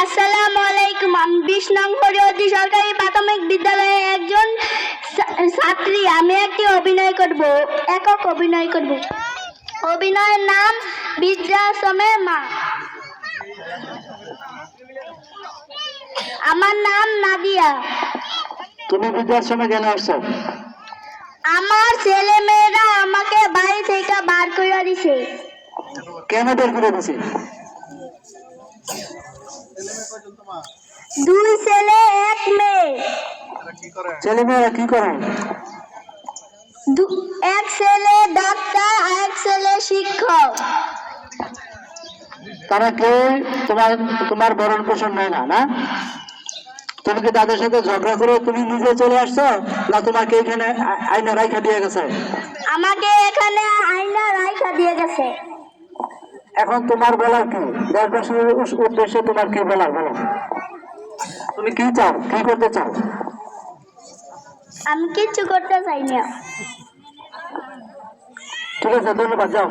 আসসালামু আলাইকুম। আমি 20 নং হরিয়তী সরকারি প্রাথমিক বিদ্যালয়ের একজন ছাত্রী। আমি একটি একক অভিনয় করব। অভিনয়ের নাম বৃদ্ধাশ্রমের মা। আমার নাম নাদিয়া। তুমি বৃদ্ধাশ্রমে কেন আসছো? আমার ছেলে মেয়েরা আমাকে বাড়ি থেকে বার করে দিছে। কেন বের করে দিছে? 2 ছেলে 1 মেয়ে। ছেলে মেয়েরা কি করে? এক ছেলে ডাক্তার আর এক ছেলে শিক্ষক। তারা কেউ তোমার ভরণ পোষণ নেয় না, না? তুমি কি তাদের সাথে ঝগড়া করে তুমি নিজে চলে আসছো, না তোমাকে এখানে আইনা রাইখা দিয়ে গেছে? আমাকে এখানে আইনা রাইখা দিয়ে গেছে। এখন তোমার বলার কি? দেশবাসীর উদ্দেশ্যে তোমার কি বলার, বলো। তুমি কি চাও, কি করতে চাও? আমি কিচ্ছু করতে চাই না। ঠিক আছে, ধন্যবাদ, যাও।